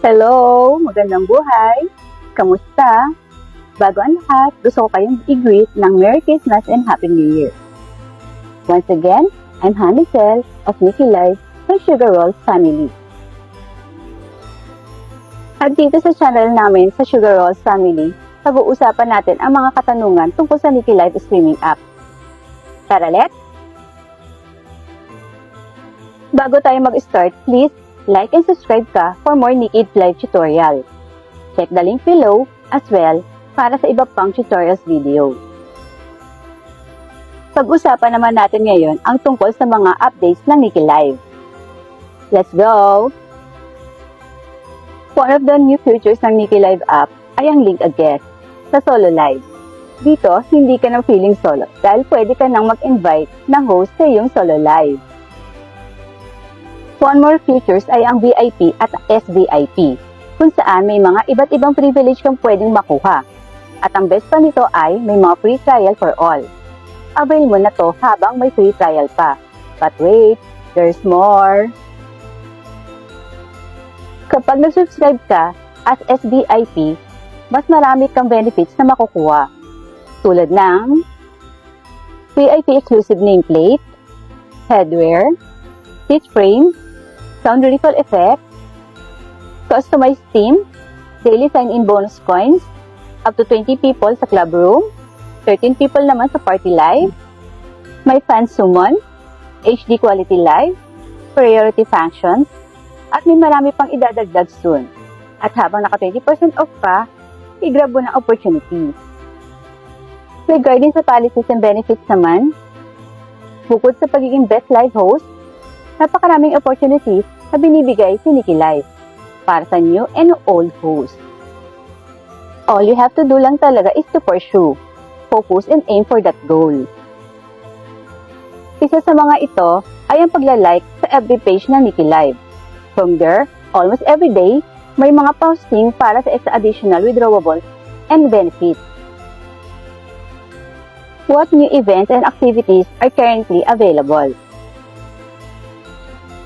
Hello! Magandang buhay! Kamusta? Bago ang lahat, gusto ko kayong i-greet ng Merry Christmas and Happy New Year. Once again, I'm Hanisel of Nikki Life from Sugar Rolls Family. At dito sa channel namin sa Sugar Rolls Family, pag-uusapan natin ang mga katanungan tungkol sa Nikki Life streaming app. Tara, let's! Bago tayo mag-start, please like and subscribe ka for more Nikki Life tutorial. Check the link below as well para sa iba pang tutorials video. Pag-usapan naman natin ngayon ang tungkol sa mga updates ng Nikki Live. Let's go! One of the new features ng Nikki Live app ay ang link a guest sa Solo Live. Dito, hindi ka na feeling solo dahil pwede ka nang mag-invite ng host sa iyong Solo Live. One more features ay ang VIP at SVIP, kung saan may mga iba't ibang privilege kang pwedeng makuha. At ang best pa nito ay may mga free trial for all. Avail mo na to habang may free trial pa. But wait, there's more! Kapag nag-subscribe ka as SVIP, mas marami kang benefits na makukuha. Tulad ng VIP exclusive nameplate, headwear, stitch frame, sound ripple effect, customized theme, daily sign-in bonus coins, up to 20 people sa club room, 13 people naman sa party live, may fan summon, HD quality live, priority functions, at may marami pang idadagdag soon. At habang naka 20% off pa, i-grab mo ng opportunity. Regarding sa policies and benefits naman, bukod sa pagiging best live host, napakaraming opportunities na binibigay si Nikki Live para sa new and old host. All you have to do lang talaga is to pursue, focus, and aim for that goal. Isa sa mga ito ay ang pagla-like sa FB page ng Nikki Live. From there, almost every day, may mga posting para sa extra additional withdrawable and benefits. What new events and activities are currently available?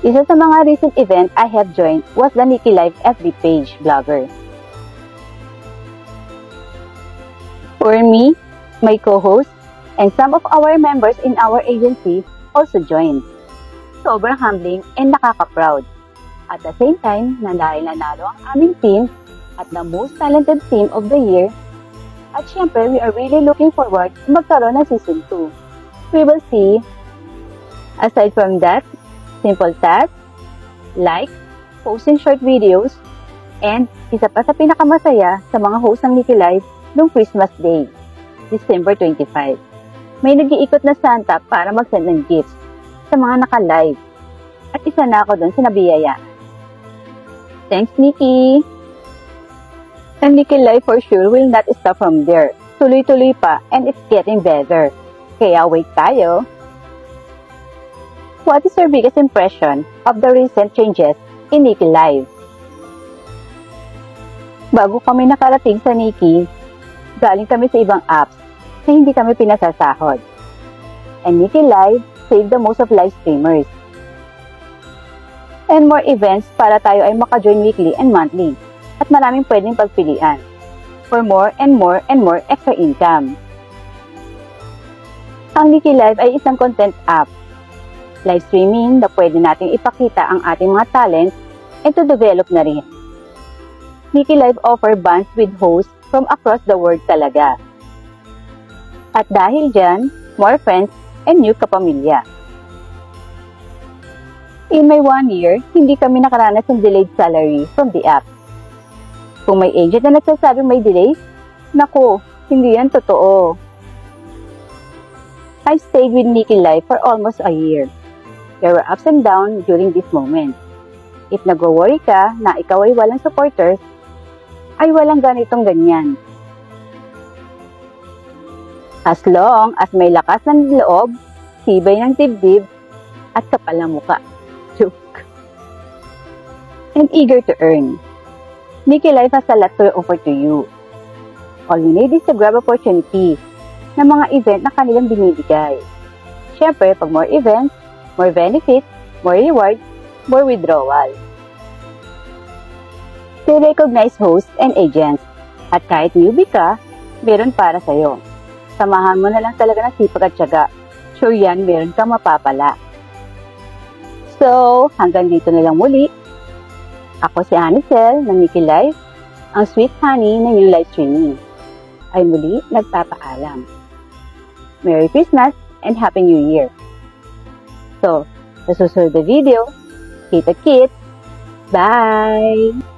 Isa sa mga recent event I have joined was the Nikki Live FB page blogger. For me, my co-host, and some of our members in our agency also joined. Sobrang humbling and nakaka-proud. At the same time, na dahil nanalo ang aming team at the most talented team of the year, at syempre, we are really looking forward na magkaroon ng Season 2. We will see. Aside from that, simple tasks, like, posting short videos, and isa pa sa pinakamasaya sa mga host ng Nikki Live noong Christmas Day, December 25. May nag-iikot na Santa para mag-send ng gifts sa mga naka-live. At isa na ako doon sa nabiyaya. Thanks, Nikki! And Nikki Live for sure will not stop from there. Tuloy-tuloy pa and it's getting better. Kaya wait tayo! What is your biggest impression of the recent changes in Nikki Live? Bago kami nakarating sa Nikki, galing kami sa ibang apps na hindi kami pinasasahod. And Nikki Live saved the most of live streamers. And more events para tayo ay maka-join weekly and monthly at maraming pwedeng pagpilian for more and more and more extra income. Ang Nikki Live ay isang content app, live streaming na pwede nating ipakita ang ating mga talents and to develop na rin. Nikki Live offer bands with hosts from across the world talaga. At dahil dyan, more friends and new kapamilya. In my 1 year, hindi kami nakaranas ng delayed salary from the app. Kung may agent na nagsasabing may delay, naku, hindi yan totoo. I stayed with Nikki Live for almost a year. There were ups and downs during this moment. If nag-worry ka na ikaw ay walang supporters, ay walang ganitong ganyan. As long as may lakas ng loob, tibay ng dibdib, at kapal ng muka. Joke. And eager to earn. Nikki Live has a lot to offer to you. All you need is to grab opportunity ng mga event na kanilang binibigay. Siyempre, pag more events, more benefits, more rewards, more withdrawal. They recognize hosts and agents. At kahit newbie ka, meron para sa'yo. Samahan mo na lang talaga ng sipag at tiyaga. Sure yan, meron kang mapapala. So, hanggang dito na lang muli. Ako si Anicel ng Nikki Live, ang sweet honey ng inyong live streaming. Ay muli nagpapaalam. Merry Christmas and Happy New Year! So, sa susunod na video, kita-kits! Bye!